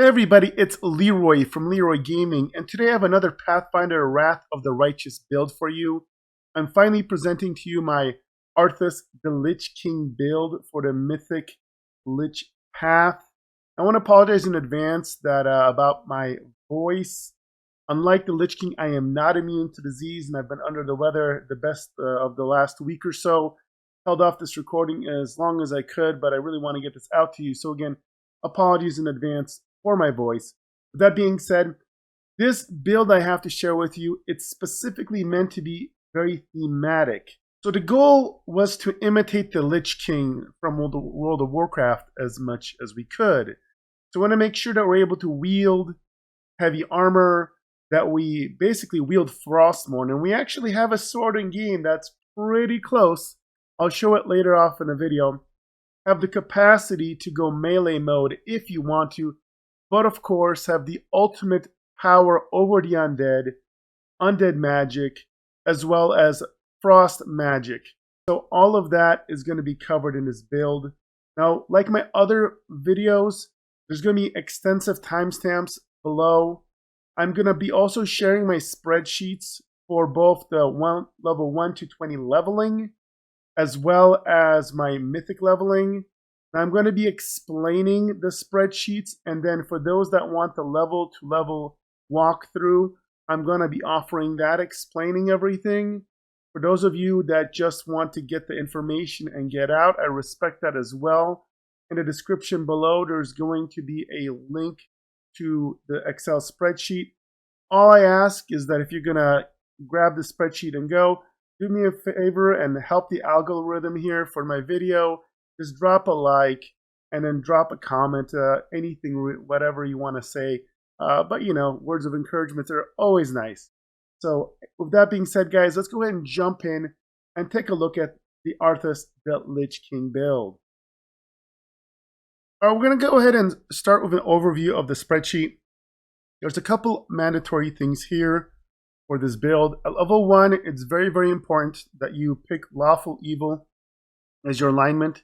Hey everybody, it's Leroy from Leroy Gaming, and today I have another Pathfinder Wrath of the Righteous build for you. I'm finally presenting to you my Arthas the Lich King build for the Mythic Lich Path. I want to apologize in advance that about my voice. Unlike the Lich King, I am not immune to disease, and I've been under the weather the best of the last week or so. Held off this recording as long as I could, but I really want to get this out to you. So again, apologies in advance for my voice. With that being said, this build I have to share with you, it's specifically meant to be very thematic. So the goal was to imitate the Lich King from World of Warcraft as much as we could. So we want to make sure that we're able to wield heavy armor, that we basically wield Frostmourne, and we actually have a sword in game that's pretty close. I'll show it later off in the video. Have the capacity to go melee mode if you want to, but of course have the ultimate power over the undead magic, as well as frost magic. So all of that is going to be covered in this build. Now, like my other videos, there's going to be extensive timestamps below. I'm going to be also sharing my spreadsheets for both the level 1 to 20 leveling, as well as my mythic leveling. I'm going to be explaining the spreadsheets, and then for those that want the level to level walkthrough, I'm going to be offering that, explaining everything. For those of you that just want to get the information and get out, I respect that as well. In the description below, there's going to be a link to the Excel spreadsheet. All I ask is that if you're going to grab the spreadsheet and go, do me a favor and help the algorithm here for my video. Just drop a like and then drop a comment, anything, whatever you want to say. But you know, words of encouragement are always nice. So with that being said, guys, let's go ahead and jump in and take a look at the Arthas the Lich King build. All right, we're going to go ahead and start with an overview of the spreadsheet. There's a couple mandatory things here for this build. At level 1, it's very, very important that you pick Lawful Evil as your alignment.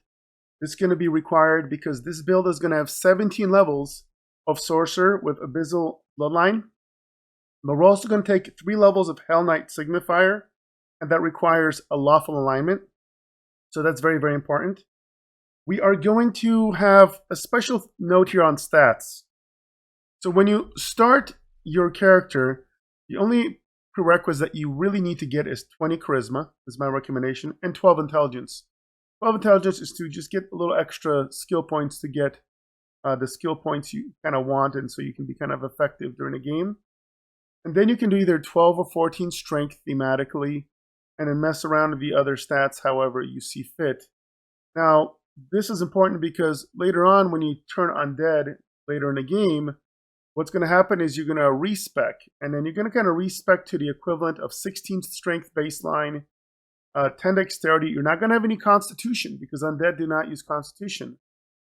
This is going to be required because this build is going to have 17 levels of Sorcerer with Abyssal Bloodline. But we're also going to take 3 levels of Hell Knight Signifier, and that requires a Lawful Alignment. So that's very, very important. We are going to have a special note here on stats. So when you start your character, the only prerequisite that you really need to get is 20 Charisma, is my recommendation, and 12 Intelligence. 12 Intelligence is to just get a little extra skill points to get the skill points you kind of want, and so you can be kind of effective during a game. And then you can do either 12 or 14 Strength thematically, and then mess around with the other stats however you see fit. Now, this is important because later on when you turn undead later in the game, what's going to happen is you're going to respec, and then you're going to kind of respec to the equivalent of 16 Strength baseline, 10 Dexterity. You're not going to have any Constitution because undead do not use Constitution.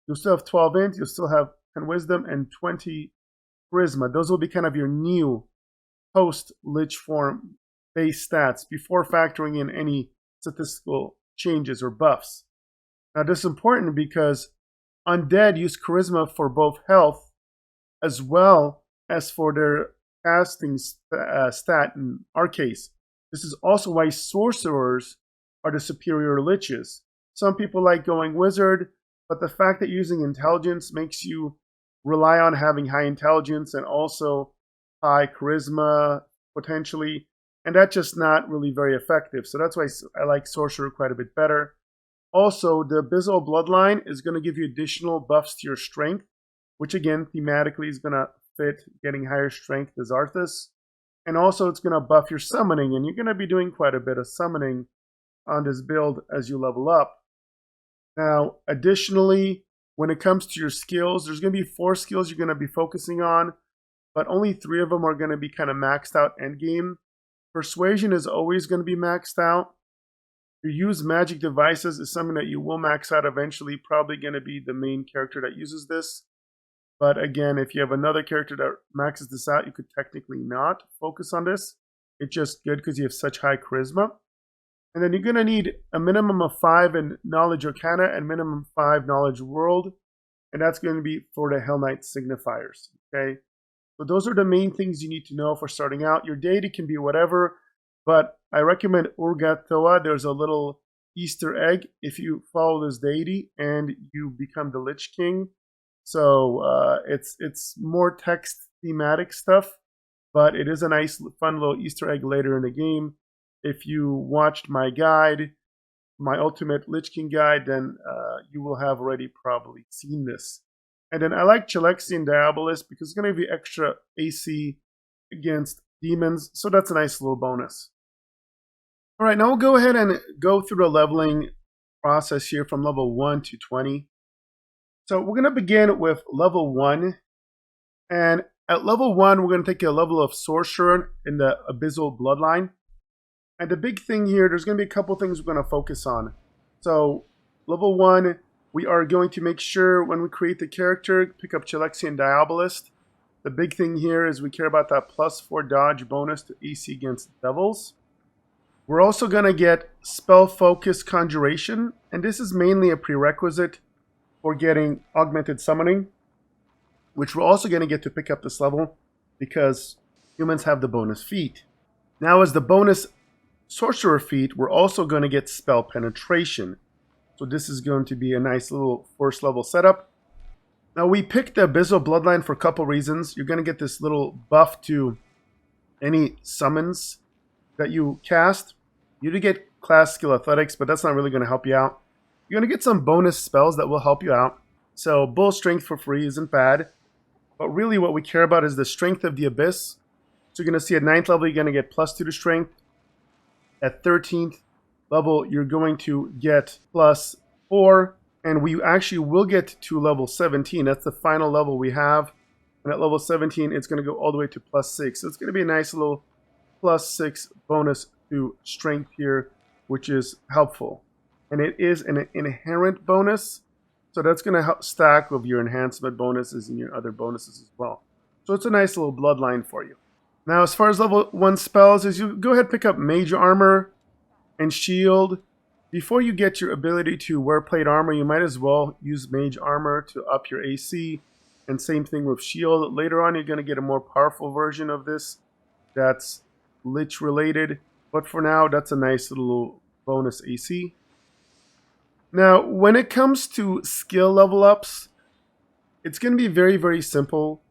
You'll still have 12 Int, you'll still have 10 Wisdom, and 20 Charisma. Those will be kind of your new post-Lich form base stats before factoring in any statistical changes or buffs. Now this is important because undead use Charisma for both health as well as for their casting stat in our case. This is also why sorcerers are the superior liches. Some people like going wizard, but the fact that using intelligence makes you rely on having high intelligence and also high charisma potentially, and that's just not really very effective. So that's why I like sorcerer quite a bit better. Also, the Abyssal Bloodline is going to give you additional buffs to your strength, which again thematically is going to fit getting higher strength as Arthas. And also it's going to buff your summoning, and you're going to be doing quite a bit of summoning on this build as you level up. Now, additionally, when it comes to your skills, there's going to be 4 skills you're going to be focusing on, but only 3 of them are going to be kind of maxed out endgame. Persuasion is always going to be maxed out. To use magic devices is something that you will max out eventually, probably going to be the main character that uses this. But again, if you have another character that maxes this out, you could technically not focus on this. It's just good because you have such high charisma. And then you're going to need a minimum of 5 in Knowledge Arcana and minimum 5 Knowledge World. and that's going to be for the Hell Knight signifiers. Okay, so those are the main things you need to know for starting out. Your deity can be whatever, but I recommend Urgatoa. There's a little Easter egg if you follow this deity and you become the Lich King. So it's more text thematic stuff, but it is a nice fun little Easter egg later in the game. If you watched my guide, my Ultimate Lich King guide, then you will have already probably seen this. And then I like Chalexian Diabolist because it's going to be extra AC against demons, so that's a nice little bonus. All right, now we'll go ahead and go through the leveling process here from level 1 to 20. So we're going to begin with level 1. And at level 1, we're going to take a level of Sorcerer in the Abyssal Bloodline. And the big thing here, there's going to be a couple things we're going to focus on. So level 1, we are going to make sure when we create the character, pick up Chalexian Diabolist. The big thing here is we care about that +4 dodge bonus to AC against devils. We're also going to get Spell Focus Conjuration, and this is mainly a prerequisite for getting Augmented Summoning, which we're also going to get to pick up this level because humans have the bonus feat. Now as the bonus Sorcerer feat, we're also going to get Spell Penetration. So this is going to be a nice little first level setup. Now we picked the Abyssal Bloodline for a couple reasons. You're going to get this little buff to any summons that you cast. You do get class skill athletics, but that's not really going to help you out. You're going to get some bonus spells that will help you out. So Bull Strength for free isn't bad. But really what we care about is the Strength of the Abyss. So you're going to see at 9th level, you're going to get +2 to Strength. At 13th level, you're going to get +4. And we actually will get to level 17. That's the final level we have. And at level 17, it's going to go all the way to +6. So it's going to be a nice little +6 bonus to strength here, which is helpful. And it is an inherent bonus, so that's going to help stack with your enhancement bonuses and your other bonuses as well. So it's a nice little bloodline for you. Now as far as level 1 spells, as you go ahead and pick up Mage Armor and Shield. Before you get your ability to wear plate armor, you might as well use Mage Armor to up your AC, and same thing with Shield. Later on you're going to get a more powerful version of this that's Lich related. But for now, that's a nice little bonus AC. Now, when it comes to skill level ups, it's going to be very, very simple.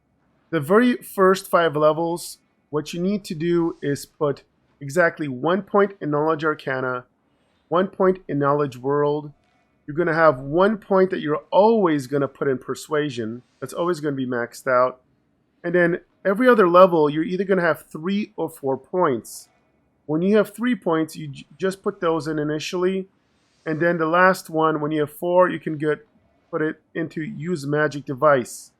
The very first 5 levels, what you need to do is put exactly 1 point in Knowledge Arcana, 1 point in Knowledge World. You're going to have 1 point that you're always going to put in Persuasion. That's always going to be maxed out. And then every other level, you're either going to have 3 or 4 points. When you have 3 points, you just put those in initially. And then the last one, when you have 4, you can put it into Use Magic Device.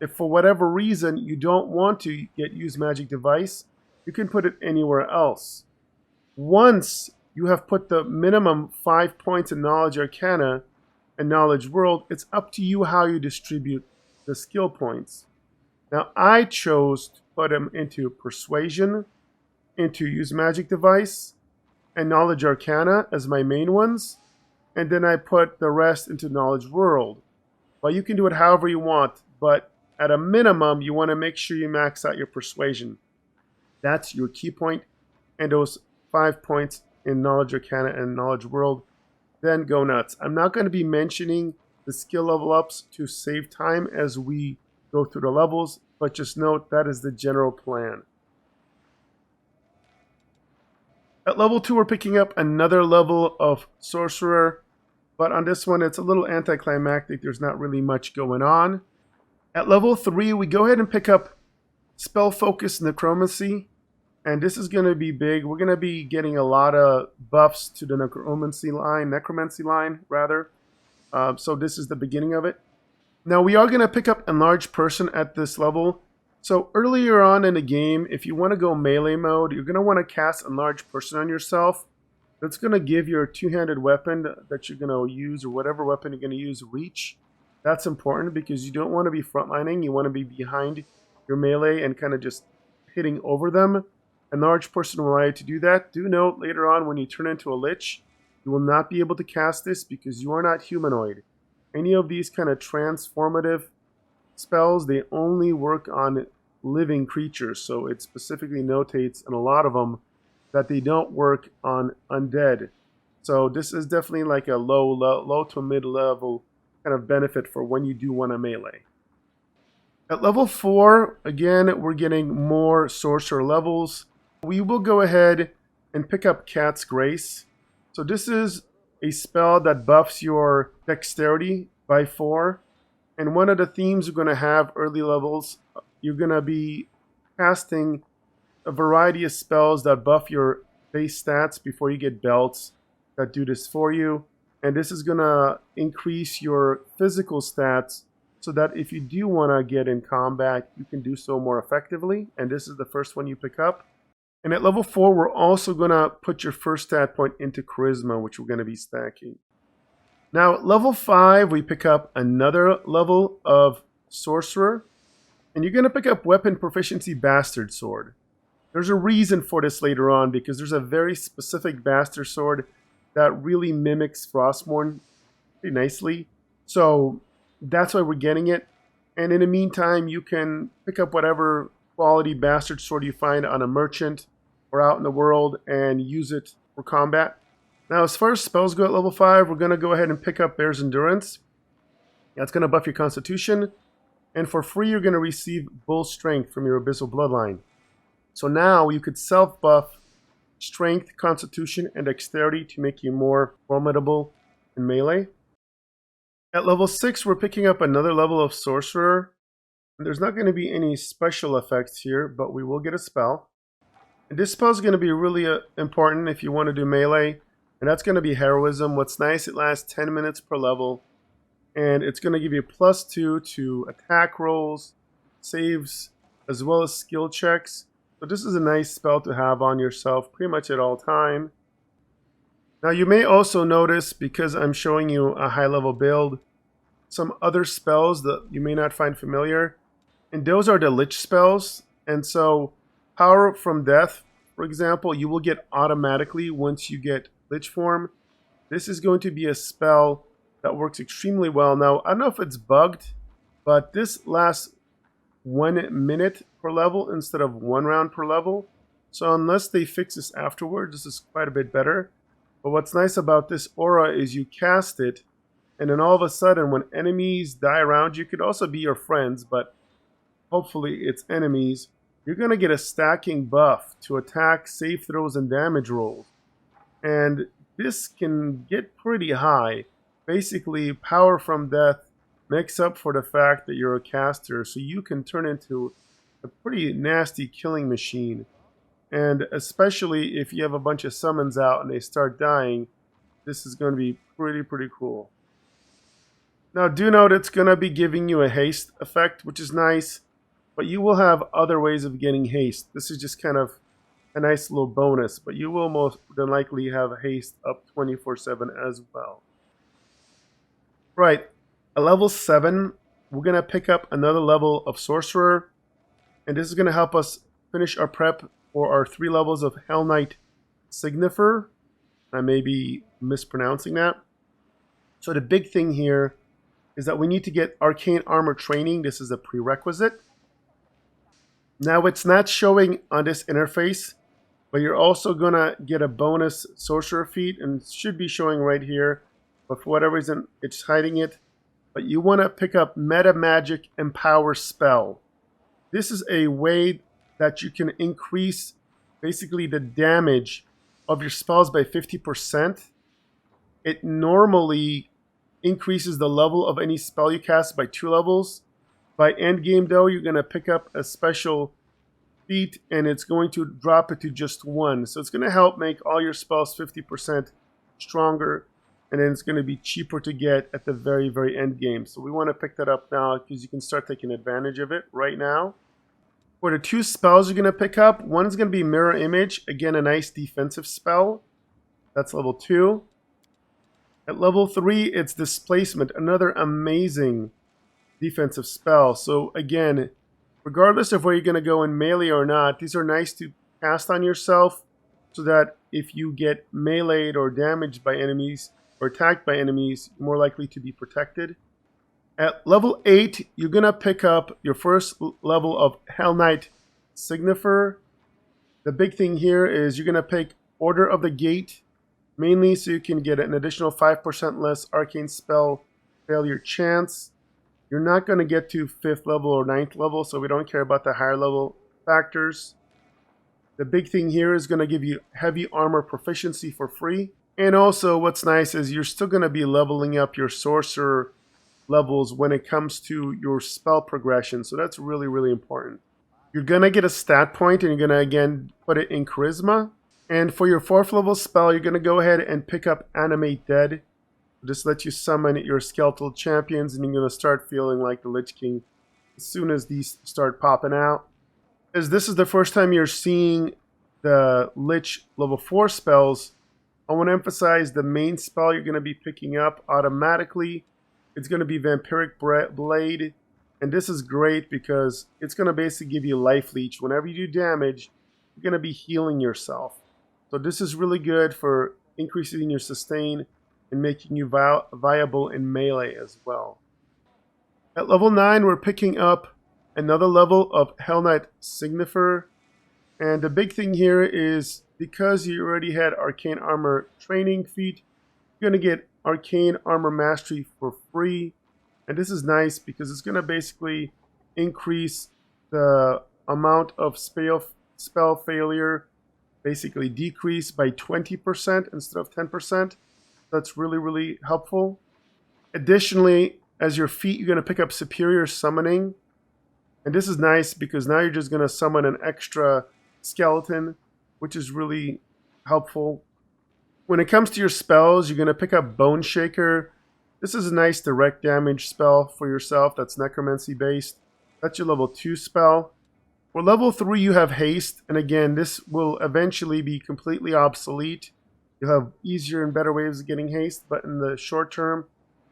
If for whatever reason you don't want to get Use Magic Device, you can put it anywhere else. Once you have put the minimum 5 points in Knowledge Arcana and Knowledge World, it's up to you how you distribute the skill points. Now I chose to put them into Persuasion, into Use Magic Device, and Knowledge Arcana as my main ones, and then I put the rest into Knowledge World. But you can do it however you want, but at a minimum, you want to make sure you max out your Persuasion. That's your key point, and those 5 points in Knowledge Arcana and Knowledge World, then go nuts. I'm not going to be mentioning the skill level ups to save time as we go through the levels, but just note that is the general plan. At level 2, we're picking up another level of Sorcerer, but on this one, it's a little anticlimactic. There's not really much going on. At level 3, we go ahead and pick up Spell Focus Necromancy, and this is going to be big. We're going to be getting a lot of buffs to the necromancy line, rather. So this is the beginning of it. Now, we are going to pick up Enlarged Person at this level. So earlier on in the game, if you want to go melee mode, you're going to want to cast Enlarged Person on yourself. That's going to give your two-handed weapon that you're going to use, or whatever weapon you're going to use, reach. That's important because you don't want to be frontlining. You want to be behind your melee and kind of just hitting over them. Enlarged Person will allow you to do that. Do note later on when you turn into a Lich, you will not be able to cast this because you are not humanoid. any of these kind of transformative spells, they only work on living creatures. So it specifically notates in a lot of them that they don't work on undead. So this is definitely like a low to mid-level kind of benefit for when you do want to melee. At level 4, again, we're getting more sorcerer levels. We will go ahead and pick up Cat's Grace. So this is a spell that buffs your dexterity by 4. And one of the themes you're going to have early levels, you're going to be casting a variety of spells that buff your base stats before you get belts that do this for you. And this is going to increase your physical stats so that if you do want to get in combat, you can do so more effectively. And this is the first one you pick up. And at level 4, we're also going to put your first stat point into Charisma, which we're going to be stacking. Now, at level 5, we pick up another level of Sorcerer. And you're going to pick up Weapon Proficiency Bastard Sword. There's a reason for this later on, because there's a very specific Bastard Sword that really mimics Frostmourne pretty nicely. So that's why we're getting it. And in the meantime, you can pick up whatever quality Bastard Sword you find on a merchant or out in the world and use it for combat. Now, as far as spells go at level 5, we're going to go ahead and pick up Bear's Endurance. That's going to buff your Constitution. And for free, you're going to receive Bull Strength from your Abyssal Bloodline. So now you could self-buff Strength, Constitution, and Dexterity to make you more formidable in melee. At level 6, we're picking up another level of Sorcerer. And there's not going to be any special effects here, but we will get a spell. And this spell is going to be really important if you want to do melee. And that's going to be Heroism. What's nice, it lasts 10 minutes per level. And it's going to give you +2 to attack rolls, saves, as well as skill checks. So this is a nice spell to have on yourself pretty much at all time. Now you may also notice, because I'm showing you a high level build, some other spells that you may not find familiar. And those are the Lich spells. And so Power from Death, for example, you will get automatically once you get Lich form. This is going to be a spell that works extremely well. Now, I don't know if it's bugged, but this lasts 1 minute per level instead of 1 round per level. So unless they fix this afterwards, this is quite a bit better. But what's nice about this aura is you cast it, and then all of a sudden when enemies die around you, could also be your friends, but hopefully it's enemies, you're going to get a stacking buff to attack, save throws, and damage rolls. And this can get pretty high. Basically, Power from Death makes up for the fact that you're a caster, so you can turn into a pretty nasty killing machine. And especially if you have a bunch of summons out and they start dying, this is going to be pretty cool. Now do note it's going to be giving you a haste effect, which is nice, but you will have other ways of getting haste. This is just kind of a nice little bonus, but you will most than likely have haste up 24/7 as well. Right, at level 7, we're going to pick up another level of Sorcerer, and this is going to help us finish our prep for our 3 levels of Hell Knight Signifer. I may be mispronouncing that. So the big thing here is that we need to get Arcane Armor training. This is a prerequisite. Now it's not showing on this interface, but you're also going to get a bonus Sorcerer feat, and it should be showing right here. But for whatever reason, it's hiding it. But you want to pick up Meta Magic Empower Spell. This is a way that you can increase basically the damage of your spells by 50%. It normally increases the level of any spell you cast by 2 levels. By end game though, you're going to pick up a special feat and it's going to drop it to just 1. So it's going to help make all your spells 50% stronger, and then it's going to be cheaper to get at the very end game. So we want to pick that up now because you can start taking advantage of it right now. For the 2 spells you're going to pick up, one is going to be Mirror Image, again a nice defensive spell. That's level 2. At level 3, it's Displacement, another amazing defensive spell. So again, regardless of where you're going to go in melee or not, these are nice to cast on yourself so that if you get meleeed or damaged by enemies or attacked by enemies, you're more likely to be protected. At level 8, you're going to pick up your first level of Hell Knight Signifer. The big thing here is you're going to pick Order of the Gate, mainly so you can get an additional 5% less arcane spell failure chance. You're not going to get to 5th level or 9th level, so we don't care about the higher level factors. The big thing here is going to give you heavy armor proficiency for free. And also what's nice is you're still going to be leveling up your sorcerer levels when it comes to your spell progression. So that's really, really important. You're going to get a stat point and you're going to again put it in Charisma. And for your 4th level spell, you're going to go ahead and pick up Animate Dead. Just let you summon your skeletal champions and you're going to start feeling like the Lich King as soon as these start popping out. As this is the first time you're seeing the Lich level 4 spells, I want to emphasize the main spell you're going to be picking up automatically. It's going to be Vampiric Blade, and this is great because it's going to basically give you life leech. Whenever you do damage, you're going to be healing yourself. So this is really good for increasing your sustain and making you viable in melee as well. At level 9, we're picking up another level of Hell Knight Signifer. And the big thing here is because you already had Arcane Armor training feat, you're going to get Arcane Armor Mastery for free. And this is nice because it's going to basically increase the amount of spell failure, basically decrease by 20% instead of 10%. That's really, really helpful. Additionally, as your feat, you're going to pick up Superior Summoning. And this is nice because now you're just going to summon an extra skeleton, which is really helpful. When it comes to your spells, you're going to pick up Bone Shaker. This is a nice direct damage spell for yourself that's necromancy based. That's your level 2 spell. For level 3, you have Haste. And again, this will eventually be completely obsolete. You'll have easier and better ways of getting haste, but in the short term,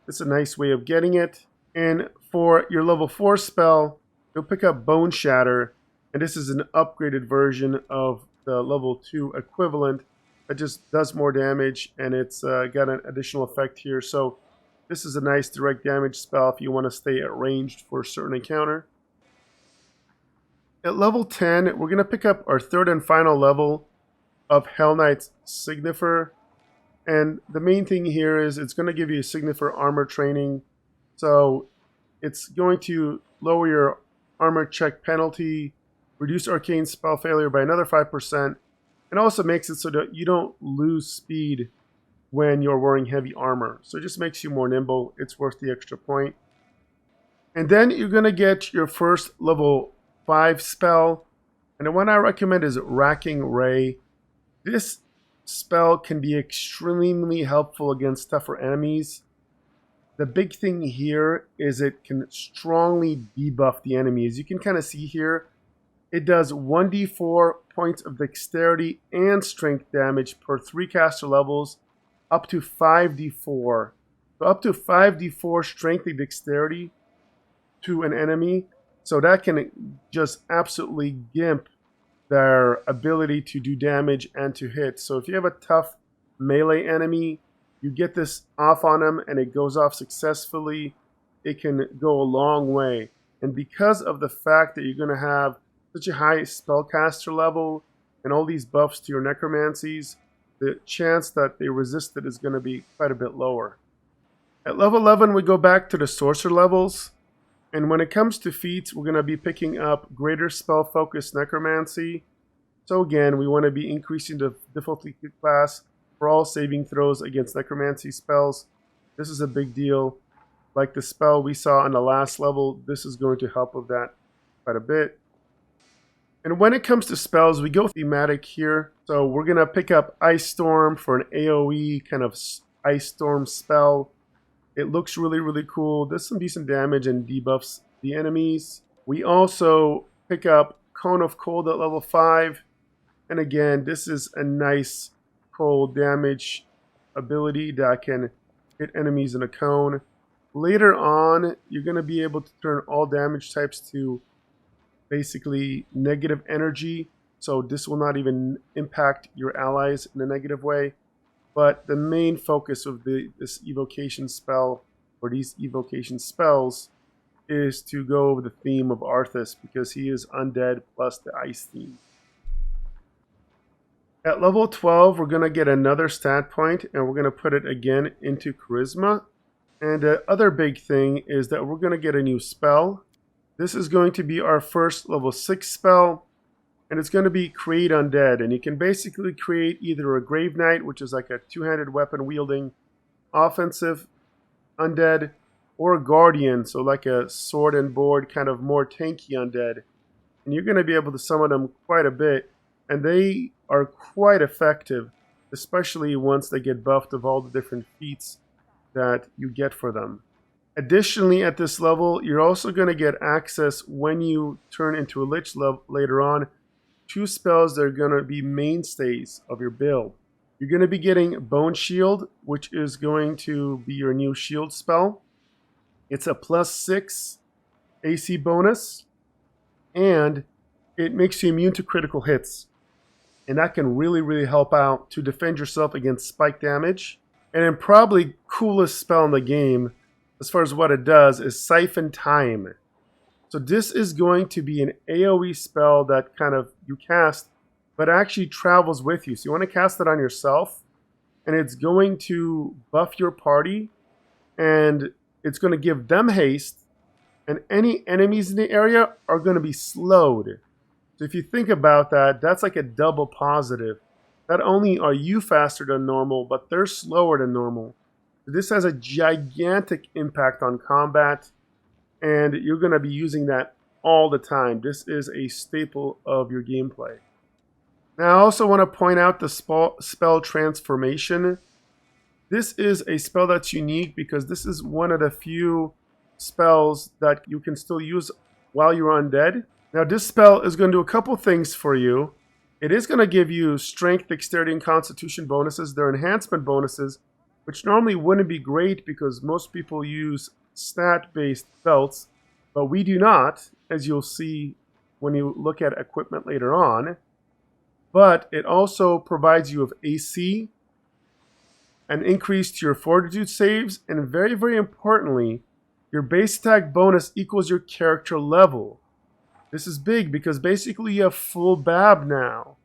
it's a nice way of getting it. And for your level 4 spell, you'll pick up Bone Shatter, and this is an upgraded version of the level 2 equivalent that just does more damage, and it's got an additional effect here. So this is a nice direct damage spell if you want to stay at ranged for a certain encounter. At level 10, we're going to pick up our 3rd and final level of Hell Knight Signifer. And the main thing here is it's going to give you Signifer armor training. So it's going to lower your armor check penalty, reduce arcane spell failure by another 5%, and also makes it so that you don't lose speed when you're wearing heavy armor. So it just makes you more nimble. It's worth the extra point. And then you're going to get your first level 5 spell. And the one I recommend is Racking Ray. This spell can be extremely helpful against tougher enemies. The big thing here is it can strongly debuff the enemy. As you can kind of see here, it does 1d4 points of dexterity and strength damage per 3 caster levels, up to 5d4. So up to 5d4 strength and dexterity to an enemy. So that can just absolutely gimp their ability to do damage and to hit. So if you have a tough melee enemy, you get this off on them and it goes off successfully, it can go a long way. And because of the fact that you're going to have such a high spellcaster level and all these buffs to your necromancies, the chance that they resist it is going to be quite a bit lower. At level 11, we go back to the sorcerer levels. And when it comes to feats, we're going to be picking up Greater Spell Focus Necromancy. So again, we want to be increasing the difficulty class for all saving throws against necromancy spells. This is a big deal. Like the spell we saw on the last level, this is going to help with that quite a bit. And when it comes to spells, we go thematic here. So we're going to pick up Ice Storm for an AoE kind of Ice Storm spell. It looks really cool. Does some decent damage and debuffs the enemies. We also pick up Cone of Cold at level 5. And again, this is a nice cold damage ability that can hit enemies in a cone. Later on, you're going to be able to turn all damage types to basically negative energy. So this will not even impact your allies in a negative way. But the main focus of this evocation spell for these evocation spells is to go with the theme of Arthas, because he is undead plus the ice theme. At level 12, we're going to get another stat point, and we're going to put it again into Charisma. And the other big thing is that we're going to get a new spell. This is going to be our first level 6 spell, and it's going to be Create Undead. And you can basically create either a Grave Knight, which is like a two-handed weapon wielding offensive undead, or a Guardian, so like a sword and board kind of more tanky undead. And you're going to be able to summon them quite a bit, and they are quite effective, especially once they get buffed of all the different feats that you get for them. Additionally, at this level, you're also going to get access when you turn into a Lich later on, 2 spells that are going to be mainstays of your build. You're going to be getting Bone Shield, which is going to be your new shield spell. It's a +6 AC bonus, and it makes you immune to critical hits. And that can really help out to defend yourself against spike damage. And then probably coolest spell in the game, as far as what it does, is Siphon Time. So this is going to be an AoE spell that kind of you cast, but actually travels with you. So you want to cast it on yourself, and it's going to buff your party, and it's going to give them haste, and any enemies in the area are going to be slowed. So if you think about that, that's like a double positive. Not only are you faster than normal, but they're slower than normal. This has a gigantic impact on combat, and you're going to be using that all the time. This is a staple of your gameplay. Now I also want to point out the spell Transformation. This is a spell that's unique because this is one of the few spells that you can still use while you're undead. Now this spell is going to do a couple things for you. It is going to give you strength, dexterity, and constitution bonuses. They're enhancement bonuses, which normally wouldn't be great because most people use stat-based belts, but we do not, as you'll see when you look at equipment later on. But it also provides you with AC, an increase to your fortitude saves, and very importantly, your base attack bonus equals your character level. This is big because basically you have full BAB now.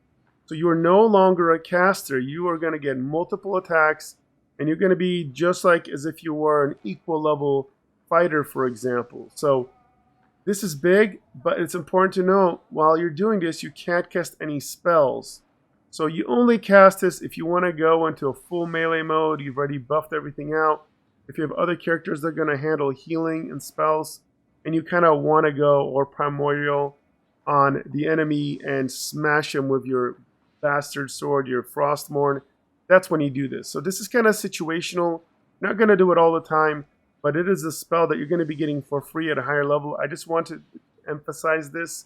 So you are no longer a caster. You are going to get multiple attacks, and you're going to be just like as if you were an equal level fighter, for example. So this is big, but it's important to know while you're doing this, you can't cast any spells. So you only cast this if you want to go into a full melee mode. You've already buffed everything out. If you have other characters that are going to handle healing and spells, and you kind of want to go or primordial on the enemy and smash him with your bastard sword, your Frostmourne, that's when you do this. So this is kind of situational. You're not going to do it all the time, but it is a spell that you're going to be getting for free at a higher level. I just want to emphasize this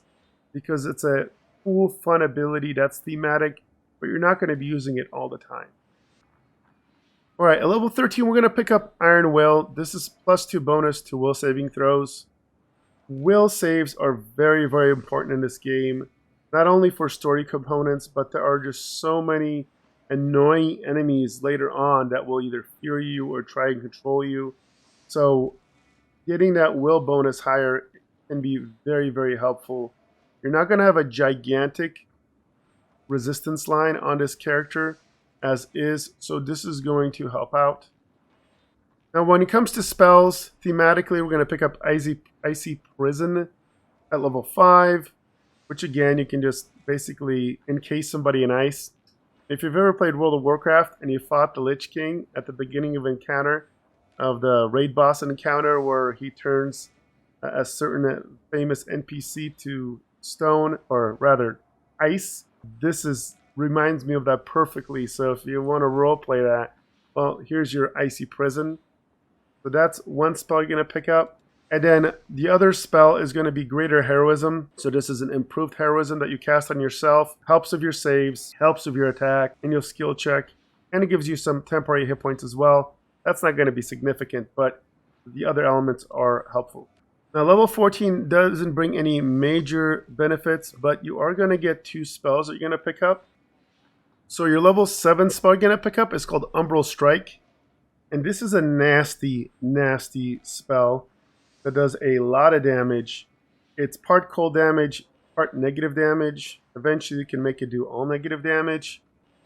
because it's a cool, fun ability that's thematic, but you're not going to be using it all the time. Alright, at level 13 we're going to pick up Iron Will. This is +2 bonus to will saving throws. Will saves are very important in this game, not only for story components, but there are just so many annoying enemies later on that will either fear you or try and control you. So getting that will bonus higher can be very helpful. You're not going to have a gigantic resistance line on this character as is, so this is going to help out. Now when it comes to spells, thematically we're going to pick up Icy Prison at level 5, which again you can just basically encase somebody in ice. If you've ever played World of Warcraft and you fought the Lich King at the beginning of encounter, of the raid boss encounter where he turns a certain famous NPC to stone, or rather ice, this reminds me of that perfectly. So if you want to roleplay that, well, here's your Icy Prison. So that's one spell you're going to pick up. And then the other spell is going to be Greater Heroism. So this is an improved heroism that you cast on yourself. Helps with your saves, helps with your attack, and your skill check. And it gives you some temporary hit points as well. That's not going to be significant, but the other elements are helpful. Now level 14 doesn't bring any major benefits, but you are going to get 2 spells that you're going to pick up. So your level 7 spell you're going to pick up is called Umbral Strike. And this is a nasty, nasty spell that does a lot of damage. It's part cold damage, part negative damage. Eventually you can make it do all negative damage.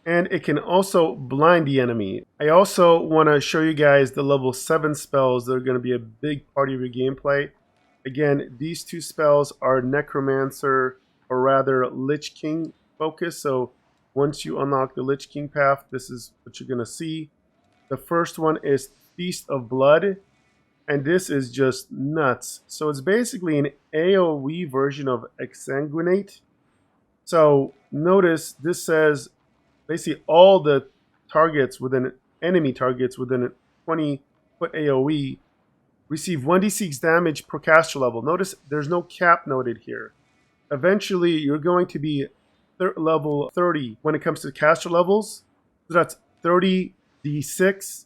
And it can also blind the enemy. I also want to show you guys the level 7 spells that are going to be a big part of your gameplay. Again, these two spells are Necromancer, or rather Lich King focus. So once you unlock the Lich King path, this is what you're going to see. The first one is Feast of Blood, and this is just nuts. So it's basically an AoE version of Exsanguinate. So notice this says basically all the targets within enemy targets within a 20-foot AoE receive 1d6 damage per caster level. Notice there's no cap noted here. Eventually you're going to be level 30 when it comes to caster levels. So that's 30d6,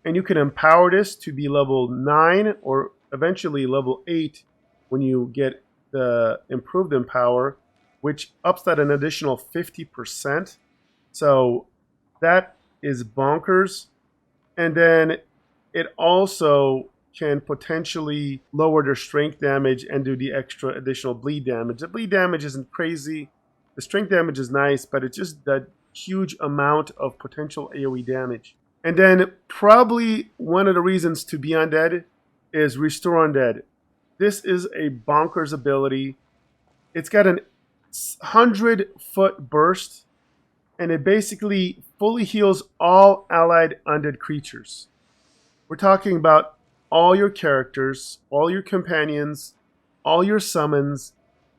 and you can empower this to be level 9 or eventually level 8 when you get the improved empower, which ups that an additional 50%. So that is bonkers. And then it also can potentially lower their strength damage and do the extra additional bleed damage. The bleed damage isn't crazy. The strength damage is nice, but it's just that huge amount of potential AoE damage. And then probably one of the reasons to be undead is Restore Undead. This is a bonkers ability. It's got an 100-foot burst, and it basically fully heals all allied undead creatures. We're talking about all your characters, all your companions, all your summons,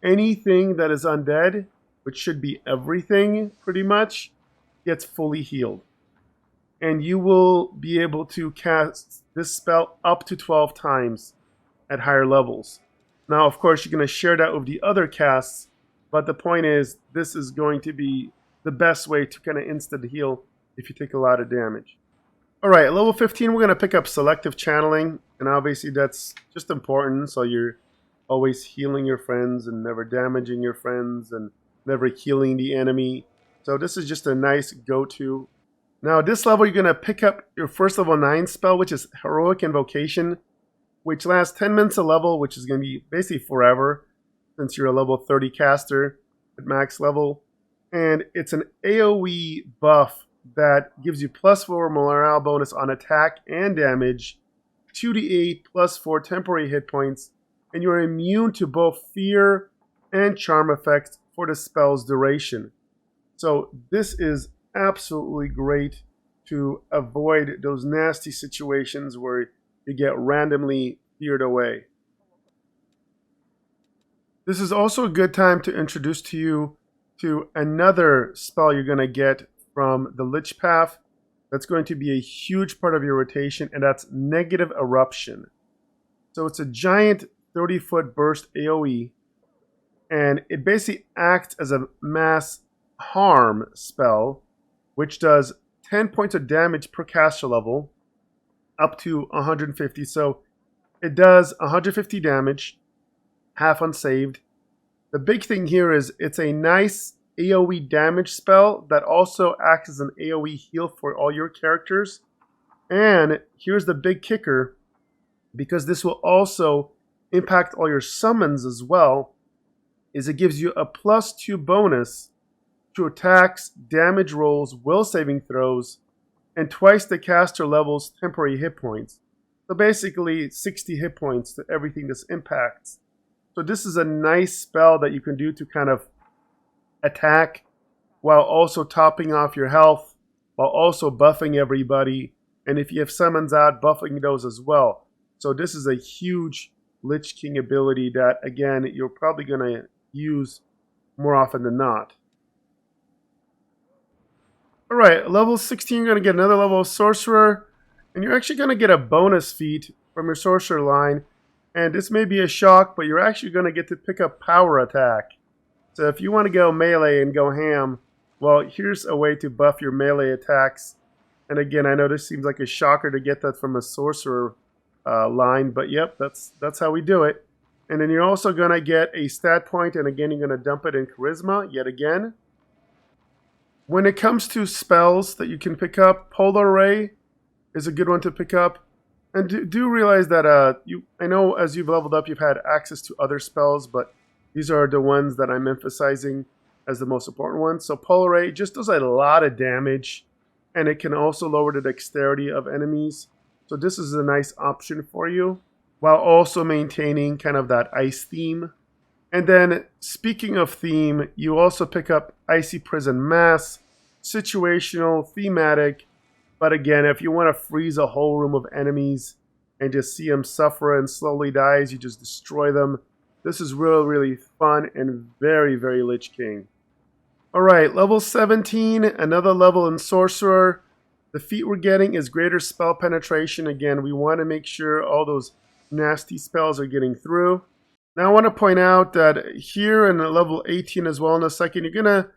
anything that is undead, which should be everything pretty much, gets fully healed. And you will be able to cast this spell up to 12 times at higher levels. Now, of course, you're going to share that with the other casts, but the point is, this is going to be the best way to kind of instant heal if you take a lot of damage. Alright, at level 15, we're going to pick up Selective Channeling, and obviously that's just important, so you're always healing your friends and never damaging your friends and never healing the enemy. So this is just a nice go-to. Now, at this level, you're going to pick up your first level 9 spell, which is Heroic Invocation, which lasts 10 minutes a level, which is going to be basically forever, since you're a level 30 caster at max level. And it's an AoE buff that gives you +4 morale bonus on attack and damage, 2d8 +4 temporary hit points, and you're immune to both fear and charm effects for the spell's duration. So this is absolutely great to avoid those nasty situations where you get randomly feared away. This is also a good time to introduce to you to another spell you're going to get from the Lich Path that's going to be a huge part of your rotation, and that's Negative Eruption. So it's a giant 30-foot burst AoE, and it basically acts as a mass harm spell, which does 10 points of damage per caster level, up to 150. So it does 150 damage, half unsaved. The big thing here is it's a nice AoE damage spell that also acts as an AoE heal for all your characters. And here's the big kicker, because this will also impact all your summons as well, is it gives you a +2 bonus to attacks, damage rolls, will saving throws, and twice the caster level's temporary hit points. So basically 60 hit points to everything this impacts. So this is a nice spell that you can do to kind of attack while also topping off your health, while also buffing everybody, and if you have summons out, buffing those as well. So this is a huge Lich King ability that, again, you're probably going to use more often than not. Alright, level 16, you're going to get another level of Sorcerer, and you're actually going to get a bonus feat from your Sorcerer line, and this may be a shock, but you're actually going to get to pick up Power Attack. So if you want to go melee and go ham, well, here's a way to buff your melee attacks. And again, I know this seems like a shocker to get that from a Sorcerer line, but yep, that's how we do it. And then you're also going to get a stat point, and again, you're going to dump it in Charisma, yet again. When it comes to spells that you can pick up, Polar Ray is a good one to pick up. And do realize that I know as you've leveled up, you've had access to other spells, but these are the ones that I'm emphasizing as the most important ones. So Polar Ray just does a lot of damage, and it can also lower the dexterity of enemies. So this is a nice option for you, while also maintaining kind of that ice theme. And then, speaking of theme, you also pick up Icy Prison Mass, situational, thematic. But again, if you want to freeze a whole room of enemies and just see them suffer and slowly die as you just destroy them, this is really, really fun and very, very Lich King. Alright, level 17, another level in Sorcerer. The feat we're getting is greater spell penetration. Again, we want to make sure all those nasty spells are getting through. Now I want to point out that here in level 18 as well in a second, you're going to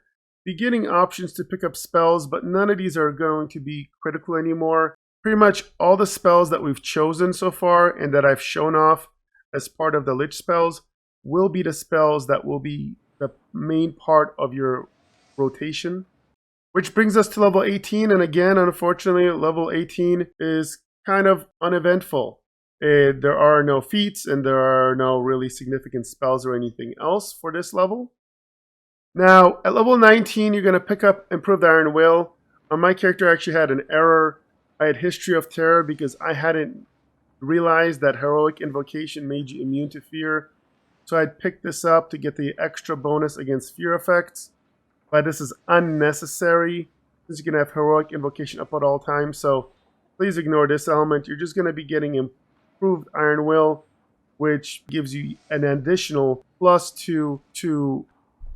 be getting options to pick up spells, but none of these are going to be critical anymore. Pretty much all the spells that we've chosen so far and that I've shown off as part of the Lich spells will be the spells that will be the main part of your rotation. Which brings us to level 18, and again, unfortunately, level 18 is kind of uneventful. There are no feats and there are no really significant spells or anything else for this level. Now, at level 19, you're going to pick up Improved Iron Will. My character actually had an error. I had History of Terror because I hadn't realized that Heroic Invocation made you immune to fear. So I'd picked this up to get the extra bonus against fear effects. But this is unnecessary, since you can have Heroic Invocation up at all times. So please ignore this element. You're just going to be getting Improved Iron Will, which gives you an additional +2 to.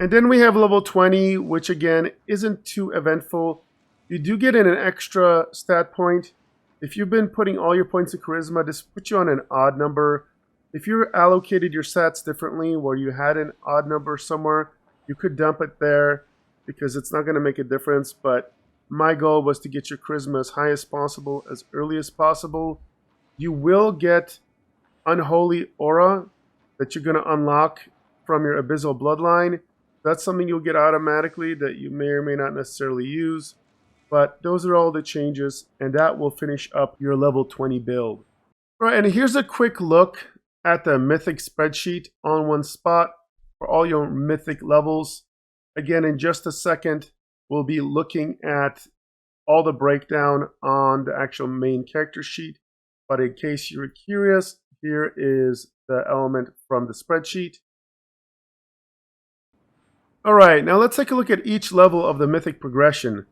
And then we have level 20, which again isn't too eventful. You do get an extra stat point. If you've been putting all your points in Charisma, this puts you on an odd number. If you allocated your stats differently, where you had an odd number somewhere, you could dump it there because it's not going to make a difference. But my goal was to get your Charisma as high as possible, as early as possible. You will get Unholy Aura that you're going to unlock from your Abyssal Bloodline. That's something you'll get automatically that you may or may not necessarily use. But those are all the changes, and that will finish up your level 20 build. Right, and here's a quick look at the Mythic spreadsheet on one spot for all your Mythic levels. Again, in just a second, we'll be looking at all the breakdown on the actual main character sheet. But in case you're curious, here is the element from the spreadsheet. Alright, now let's take a look at each level of the Mythic progression.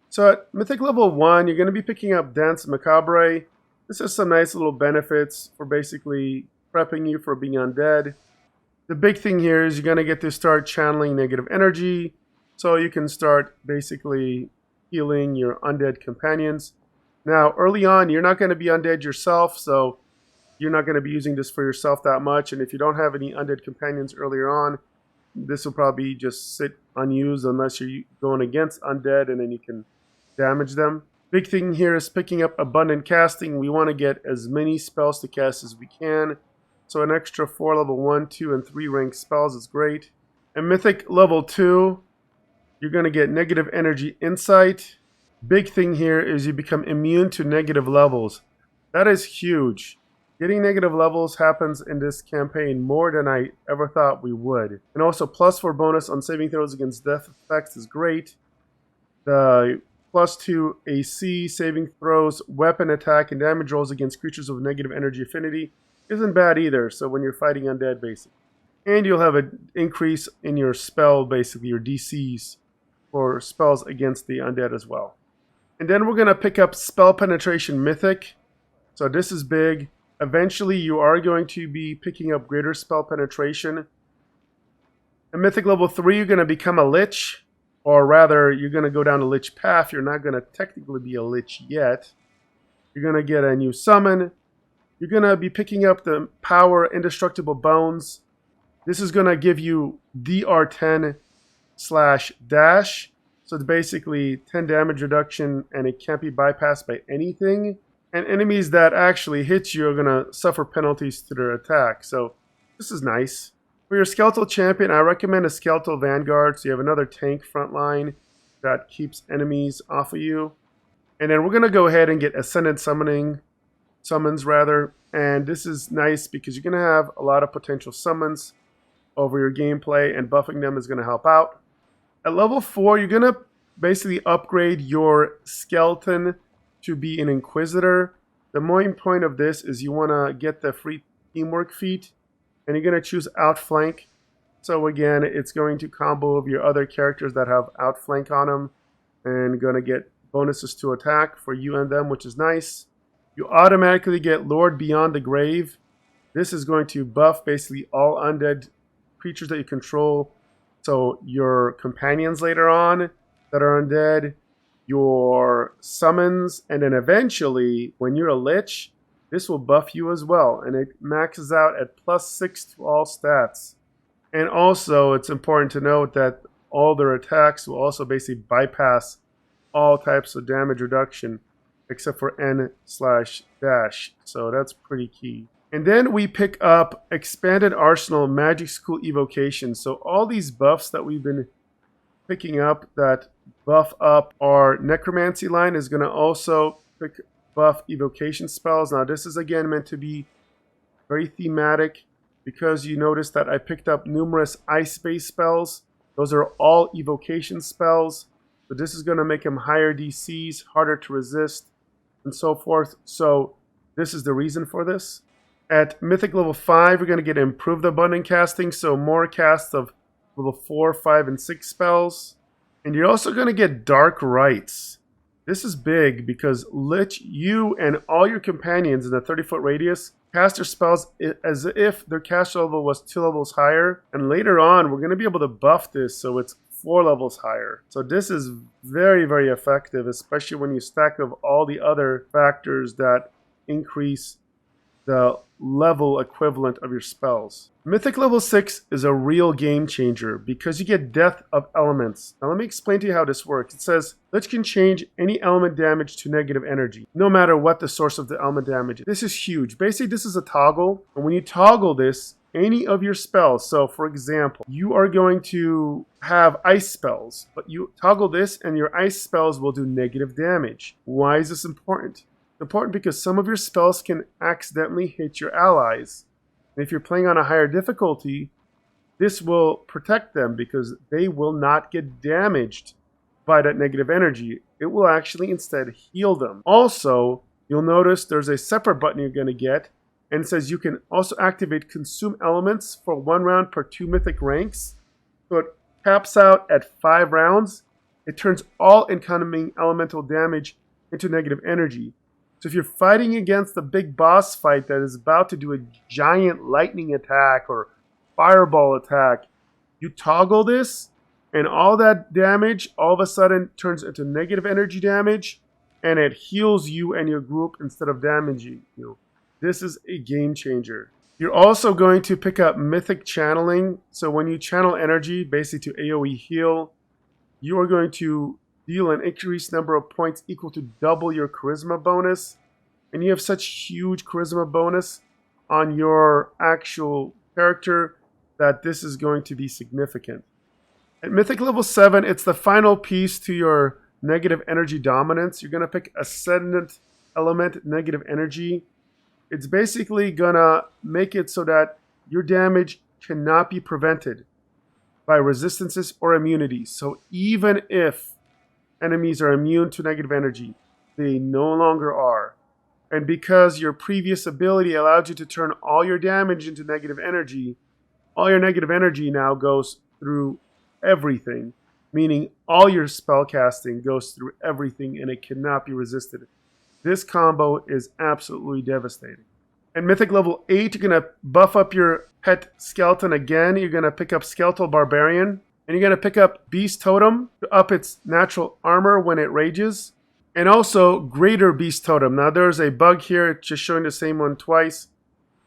So at Mythic level 1, you're going to be picking up Danse Macabre. This has some nice little benefits for basically prepping you for being undead. The big thing here is you're going to get to start channeling negative energy, so you can start basically healing your undead companions. Now, early on, you're not going to be undead yourself, so you're not going to be using this for yourself that much. And if you don't have any undead companions earlier on, this will probably just sit unused unless you're going against undead and then you can damage them. Big thing here is picking up abundant casting. We want to get as many spells to cast as we can. So an extra 4 level 1, 2, and 3 rank spells is great. And Mythic level 2, you're going to get negative energy insight. Big thing here is you become immune to negative levels. That is huge. Getting negative levels happens in this campaign more than I ever thought we would. And also +4 bonus on saving throws against death effects is great. The +2 AC, saving throws, weapon attack, and damage rolls against creatures with negative energy affinity isn't bad either, so when you're fighting undead, basically. And you'll have an increase in your spell, basically, your DCs for spells against the undead as well. And then we're going to pick up Spell Penetration Mythic. So this is big. Eventually, you are going to be picking up greater spell penetration. At Mythic level 3, you're going to become a Lich. Or rather, you're going to go down a Lich path. You're not going to technically be a Lich yet. You're going to get a new summon. You're going to be picking up the Power Indestructible Bones. This is going to give you DR10/dash. So it's basically 10 damage reduction, and it can't be bypassed by anything. And enemies that actually hit you are going to suffer penalties to their attack. So this is nice. For your Skeletal Champion, I recommend a Skeletal Vanguard. So you have another tank front line that keeps enemies off of you. And then we're going to go ahead and get Ascendant summons rather. And this is nice because you're going to have a lot of potential summons over your gameplay, and buffing them is going to help out. At level 4, you're going to basically upgrade your skeleton to be an Inquisitor. The main point of this is you want to get the free teamwork feat, and you're going to choose Outflank. So again, it's going to combo of your other characters that have Outflank on them, and going to get bonuses to attack for you and them, which is nice. You automatically get Lord Beyond the Grave. This is going to buff basically all undead creatures that you control. So your companions later on that are undead, your summons, and then eventually, when you're a Lich, this will buff you as well. And it maxes out at +6 to all stats. And also, it's important to note that all their attacks will also basically bypass all types of damage reduction except for N/dash. So that's pretty key. And then we pick up Expanded Arsenal Magic School Evocation. So all these buffs that we've been picking up that buff up our Necromancy line is going to also buff evocation spells. Now this is again meant to be very thematic because you notice that I picked up numerous ice-based spells. Those are all evocation spells. So this is going to make them higher DCs, harder to resist, and so forth. So this is the reason for this. At Mythic Level 5, we're going to get Improved Abundant Casting, so more casts of Level 4, 5, and 6 spells. And you're also going to get Dark Rites. This is big because Lich, you and all your companions in a 30-foot radius cast their spells as if their cast level was 2 levels higher. And later on, we're going to be able to buff this so it's 4 levels higher. So this is very, very effective, especially when you stack up all the other factors that increase the level equivalent of your spells. Mythic Level 6 is a real game changer because you get Death of Elements. Now let me explain to you how this works. It says, Lich can change any element damage to negative energy, no matter what the source of the element damage is. This is huge. Basically, this is a toggle, and when you toggle this, any of your spells, so for example, you are going to have ice spells, but you toggle this and your ice spells will do negative damage. Why is this important? Important because some of your spells can accidentally hit your allies. And if you're playing on a higher difficulty, this will protect them because they will not get damaged by that negative energy. It will actually instead heal them. Also, you'll notice there's a separate button you're going to get, and it says you can also activate Consume Elements for 1 round per 2 mythic ranks. So it caps out at 5 rounds. It turns all incoming elemental damage into negative energy. So if you're fighting against the big boss fight that is about to do a giant lightning attack or fireball attack, you toggle this and all that damage all of a sudden turns into negative energy damage, and it heals you and your group instead of damaging you. This is a game changer. You're also going to pick up Mythic Channeling. So when you channel energy, basically to AoE heal, you are going to deal an increased number of points equal to double your charisma bonus. And you have such huge charisma bonus on your actual character that this is going to be significant. At Mythic Level 7, it's the final piece to your negative energy dominance. You're going to pick Ascendant Element Negative Energy. It's basically going to make it so that your damage cannot be prevented by resistances or immunities. So even if enemies are immune to negative energy, they no longer are. And because your previous ability allowed you to turn all your damage into negative energy, all your negative energy now goes through everything, meaning all your spell casting goes through everything and it cannot be resisted. This combo is absolutely devastating. At Mythic Level 8, you're going to buff up your pet skeleton again. You're going to pick up Skeletal Barbarian. And you're going to pick up Beast Totem to up its natural armor when it rages. And also Greater Beast Totem. Now there's a bug here, it's just showing the same one twice.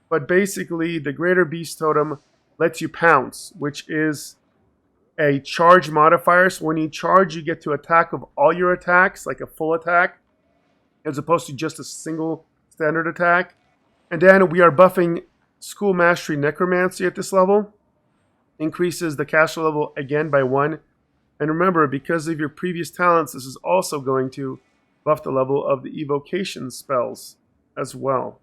But basically the Greater Beast Totem lets you pounce, which is a charge modifier. So when you charge, you get to attack of all your attacks, like a full attack, as opposed to just a single standard attack. And then we are buffing School Mastery Necromancy at this level. Increases the caster level again by 1. And remember, because of your previous talents, this is also going to buff the level of the evocation spells as well.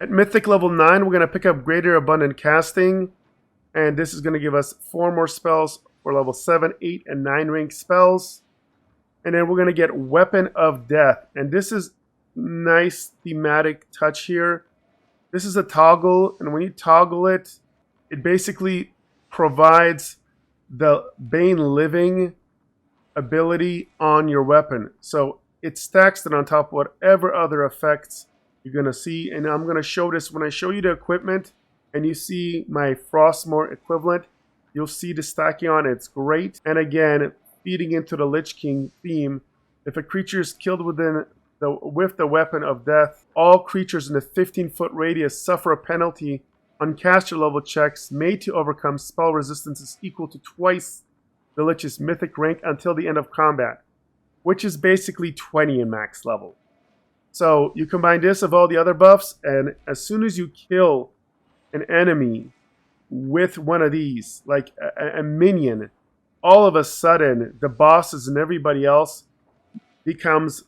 At Mythic level 9, we're going to pick up Greater Abundant Casting, and this is going to give us 4 more spells for level 7, 8, and 9 rank spells. And then we're going to get Weapon of Death, and this is nice thematic touch here. This is a toggle, and when you toggle it, it basically provides the Bane Living ability on your weapon. So it stacks it on top of whatever other effects you're going to see. And I'm going to show this when I show you the equipment and you see my Frostmourne equivalent. You'll see the stacking on it. It's great. And again, feeding into the Lich King theme, if a creature is killed with the Weapon of Death, all creatures in a 15-foot radius suffer a penalty on caster level checks made to overcome spell resistances equal to twice the Lich's mythic rank until the end of combat, which is basically 20 in max level. So you combine this with all the other buffs, and as soon as you kill an enemy with one of these, like a minion, all of a sudden the bosses and everybody else becomes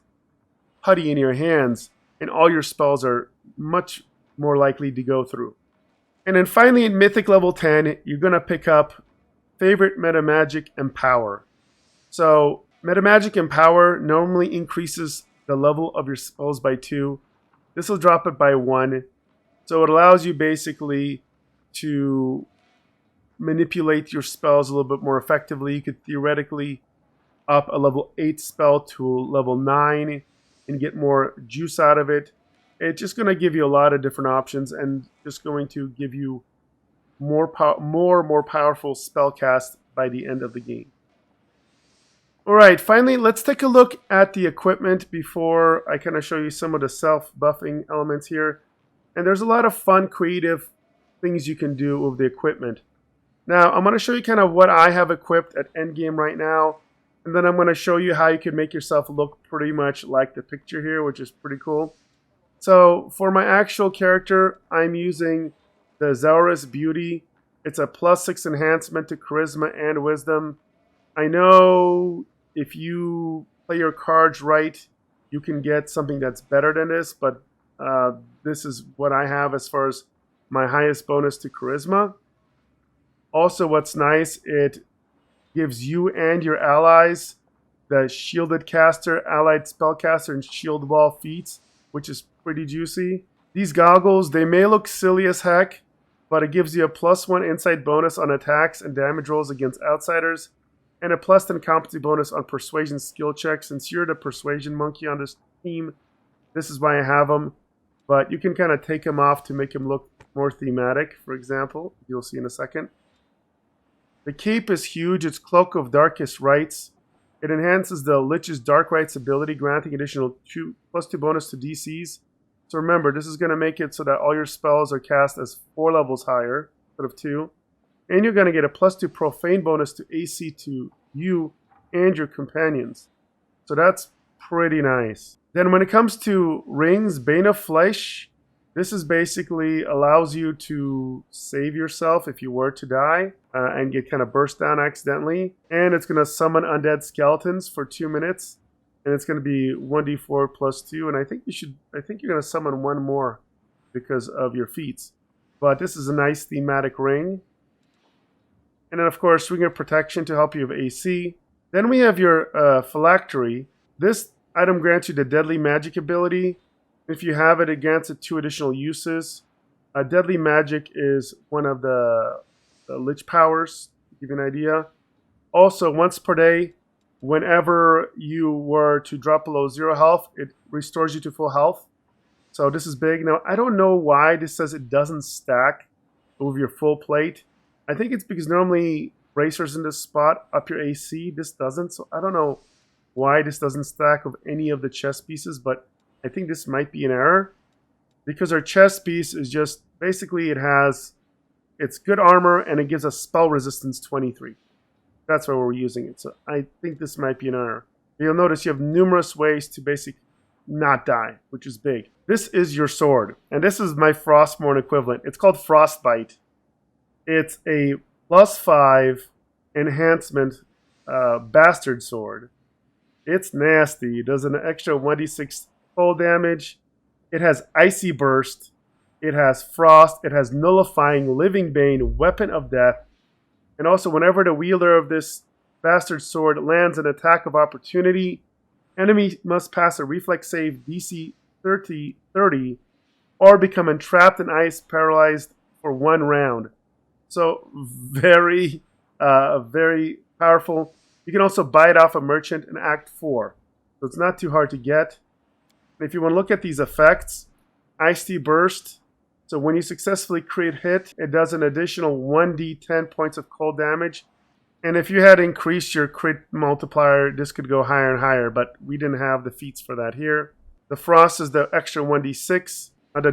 putty in your hands, and all your spells are much more likely to go through. And then finally in Mythic level 10, you're going to pick up Favorite Metamagic Empower. So Metamagic Empower normally increases the level of your spells by 2. This will drop it by 1. So it allows you basically to manipulate your spells a little bit more effectively. You could theoretically up a level 8 spell to level 9 and get more juice out of it. It's just going to give you a lot of different options and just going to give you more powerful spell cast by the end of the game. Alright, finally, let's take a look at the equipment before I kind of show you some of the self-buffing elements here. And there's a lot of fun, creative things you can do with the equipment. Now, I'm going to show you kind of what I have equipped at endgame right now. And then I'm going to show you how you can make yourself look pretty much like the picture here, which is pretty cool. So, for my actual character, I'm using the Zaurus Beauty. It's a +6 enhancement to Charisma and Wisdom. I know if you play your cards right, you can get something that's better than this, but this is what I have as far as my highest bonus to Charisma. Also, what's nice, it gives you and your allies the Shielded Caster, Allied Spellcaster, and Shield Wall feats, which is pretty juicy. These goggles, they may look silly as heck, but it gives you a +1 insight bonus on attacks and damage rolls against outsiders, and a +10 competency bonus on persuasion skill checks. Since you're the persuasion monkey on this team, this is why I have them. But you can kind of take them off to make them look more thematic, for example. You'll see in a second. The cape is huge. It's Cloak of Darkest Rites. It enhances the Lich's Dark Rites ability, granting additional +2 bonus to DCs. So remember, this is going to make it so that all your spells are cast as 4 levels higher instead of 2. And you're going to get a +2 Profane bonus to AC to you and your companions. So that's pretty nice. Then when it comes to rings, Bane of Flesh, this is basically allows you to save yourself if you were to die and get kind of burst down accidentally. And it's going to summon undead skeletons for 2 minutes. And it's going to be 1d4 +2. And I think you're going to summon one more because of your feats. But this is a nice thematic ring. And then, of course, Ring of Protection to help you with AC. Then we have your Phylactery. This item grants you the Deadly Magic ability. If you have it, it grants it 2 additional uses. Deadly Magic is one of the Lich powers, to give you an idea. Also, once per day, whenever you were to drop below 0 health, it restores you to full health. So this is big. Now, I don't know why this says it doesn't stack with your full plate. I think it's because normally bracers in this spot up your AC. This doesn't. So I don't know why this doesn't stack with any of the chest pieces, but I think this might be an error. Because our chest piece is just, basically it's good armor and it gives us spell resistance 23. That's why we're using it. So I think this might be an error. You'll notice you have numerous ways to basically not die, which is big. This is your sword. And this is my Frostmourne equivalent. It's called Frostbite. It's a +5 enhancement bastard sword. It's nasty. It does an extra 1d6 cold damage. It has Icy Burst. It has Frost. It has Nullifying, Living Bane, Weapon of Death. And also, whenever the wielder of this bastard sword lands an attack of opportunity, enemy must pass a reflex save DC 30 or become entrapped in ice, paralyzed for 1 round. So very, very powerful. You can also buy it off a merchant in Act 4. So it's not too hard to get. And if you want to look at these effects, Icy Burst. So when you successfully crit hit, it does an additional 1d10 points of cold damage. And if you had increased your crit multiplier, this could go higher and higher, but we didn't have the feats for that here. The Frost is the extra 1d6. The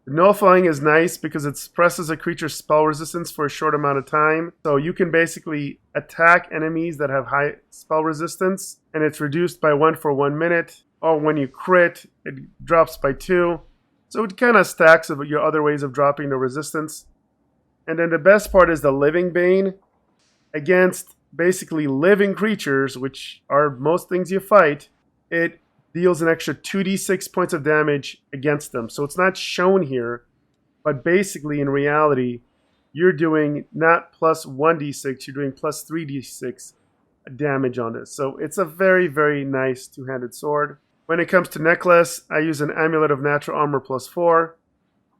Nullifying is nice because it suppresses a creature's spell resistance for a short amount of time. So you can basically attack enemies that have high spell resistance, and it's reduced by 1 for 1 minute. Or when you crit, it drops by 2. So it kind of stacks of your other ways of dropping the resistance. And then the best part is the Living Bane. Against basically living creatures, which are most things you fight, it deals an extra 2d6 points of damage against them. So it's not shown here, but basically in reality, you're doing not plus 1d6, you're doing plus 3d6 damage on this. So it's a very, very nice two-handed sword. When it comes to necklace, I use an Amulet of Natural Armor plus 4.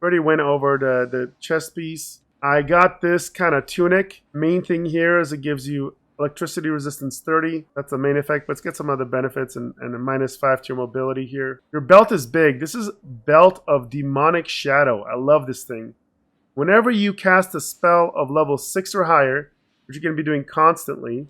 Already went over the chest piece. I got this kind of tunic. Main thing here is it gives you electricity resistance 30. That's the main effect, but let's get some other benefits and a -5 to your mobility here. Your belt is big. This is Belt of Demonic Shadow. I love this thing. Whenever you cast a spell of level 6 or higher, which you're going to be doing constantly,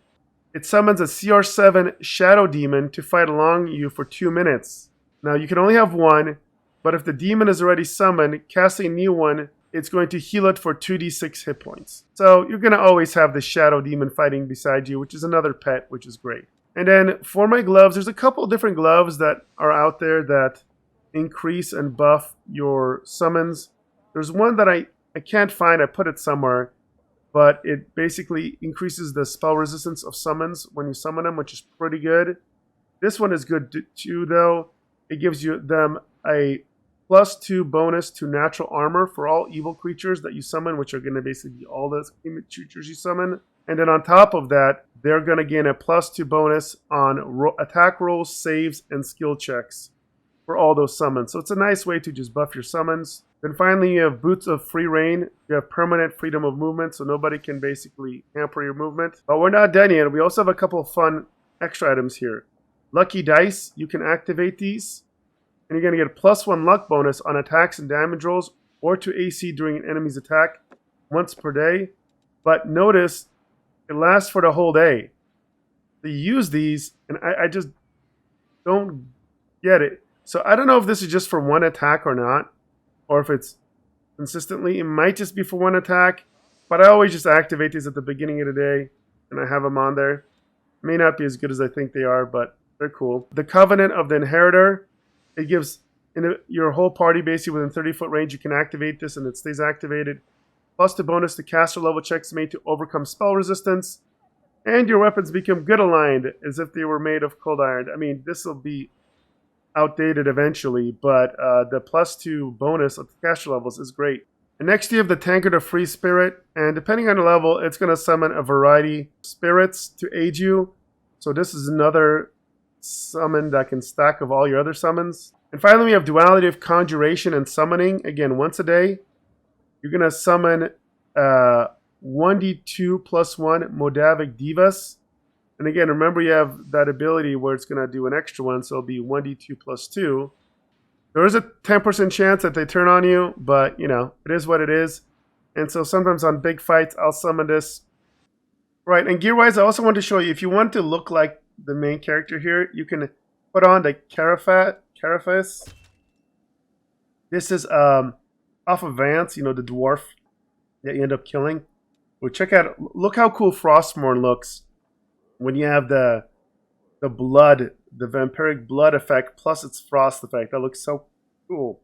it summons a CR7 Shadow Demon to fight along you for 2 minutes. Now, you can only have one, but if the demon is already summoned, casting a new one, it's going to heal it for 2d6 hit points. So you're going to always have the Shadow Demon fighting beside you, which is another pet, which is great. And then for my gloves, there's a couple different gloves that are out there that increase and buff your summons. There's one that I can't find. I put it somewhere. But it basically increases the spell resistance of summons when you summon them, which is pretty good. This one is good too, though. It gives you them a +2 bonus to natural armor for all evil creatures that you summon, which are going to basically be all the creatures you summon. And then on top of that, they're going to gain a +2 bonus on attack rolls, saves, and skill checks for all those summons. So it's a nice way to just buff your summons. Then finally, you have Boots of Free Reign. You have permanent freedom of movement, so nobody can basically hamper your movement. But we're not done yet. We also have a couple of fun extra items here. Lucky Dice. You can activate these, and you're going to get a +1 luck bonus on attacks and damage rolls or to AC during an enemy's attack once per day. But notice, it lasts for the whole day. So you use these, and I just don't get it. So I don't know if this is just for one attack or not, or if it's consistently. It might just be for one attack, but I always just activate these at the beginning of the day, and I have them on there. May not be as good as I think they are, but they're cool. The Covenant of the Inheritor. It gives your whole party basically within 30-foot range. You can activate this, and it stays activated. Plus the bonus to caster level checks made to overcome spell resistance. And your weapons become good aligned, as if they were made of cold iron. I mean, this will be outdated eventually, but the +2 bonus of the caster levels is great. And next you have the Tankard of Free Spirit, and depending on the level, it's going to summon a variety of spirits to aid you. So this is another summon that can stack of all your other summons. And finally, we have Duality of Conjuration and Summoning. Again, once a day, you're going to summon 1d2 +1 Modavic Divas. And again, remember you have that ability where it's going to do an extra one, so it'll be 1d2 +2. There is a 10% chance that they turn on you, but, you know, it is what it is. And so sometimes on big fights, I'll summon this. Right, and gear-wise, I also want to show you, if you want to look like the main character here, you can put on the Carapace. This is off of Vance, you know, the dwarf that you end up killing. Well, check out, look how cool Frostmourne looks when you have the blood, the vampiric blood effect plus its frost effect. That looks so cool.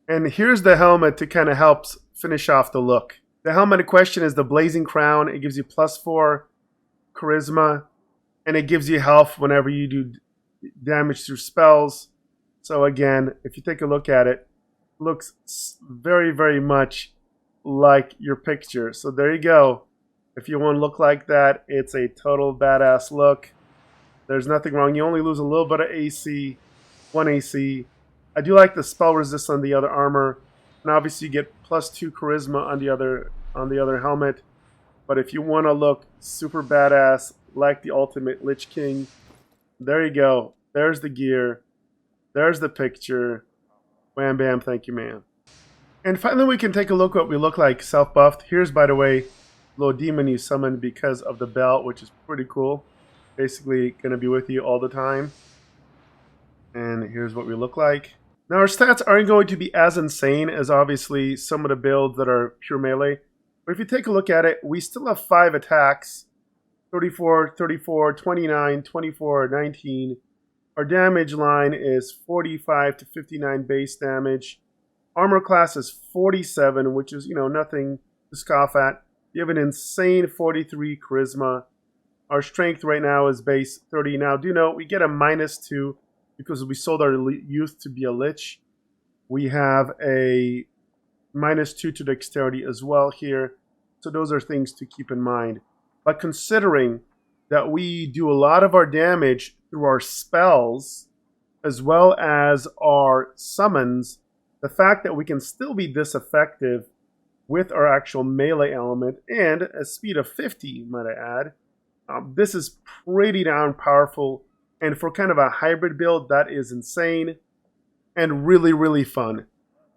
And here's the helmet to kind of help finish off the look. The helmet in question is the Blazing Crown. It gives you +4 charisma. and it gives you health whenever you do damage through spells. So again, if you take a look at it, it looks very, very much like your picture. So there you go. If you want to look like that, it's a total badass look. There's nothing wrong. You only lose a little bit of AC, 1 AC. I do like the spell resist on the other armor, and obviously you get +2 charisma on the other helmet. But if you want to look super badass like the ultimate Lich King, there you go. There's the gear. There's the picture. Wham bam, thank you, man. And finally, we can take a look at what we look like self-buffed. Here's, by the way, little demon you summoned because of the belt, which is pretty cool. Basically going to be with you all the time. And here's what we look like. Now, our stats aren't going to be as insane as obviously some of the builds that are pure melee. But if you take a look at it, we still have 5 attacks. 34, 34, 29, 24, 19. Our damage line is 45 to 59 base damage. Armor class is 47, which is, nothing to scoff at. You have an insane 43 charisma. Our strength right now is base 30. Now, do note, we get a -2 because we sold our youth to be a lich. We have a -2 to dexterity as well here. So those are things to keep in mind. But considering that we do a lot of our damage through our spells, as well as our summons, the fact that we can still be this effective with our actual melee element and a speed of 50, might I add, this is pretty damn powerful. And for kind of a hybrid build, that is insane and really, really fun.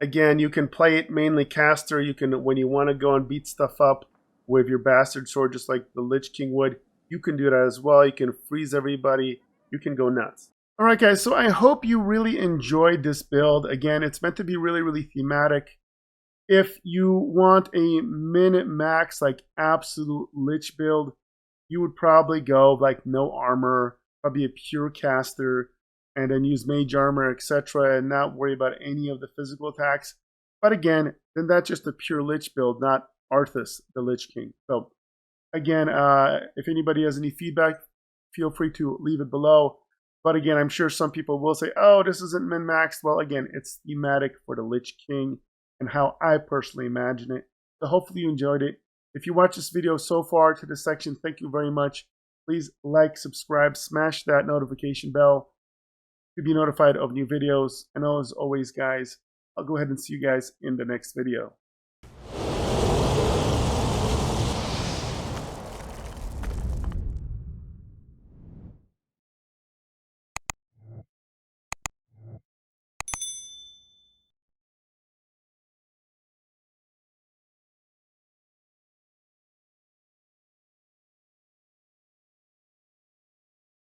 Again, you can play it mainly caster. You can, when you want to go and beat stuff up with your bastard sword, just like the Lich King would, you can do that as well. You can freeze everybody. You can go nuts. All right, guys, so I hope you really enjoyed this build. Again, it's meant to be really, really thematic. If you want a min-max, like absolute Lich build, you would probably go like no armor, probably a pure caster, and then use mage armor, etc., and not worry about any of the physical attacks. But again, then that's just a pure Lich build, not Arthas, the Lich King. So again, if anybody has any feedback, feel free to leave it below. But again, I'm sure some people will say, oh, this isn't min-maxed. Well, again, it's thematic for the Lich King and how I personally imagine it. So hopefully you enjoyed it. If you watched this video so far to this section, thank you very much. Please like, subscribe, smash that notification bell to be notified of new videos. And as always, guys, I'll go ahead and see you guys in the next video.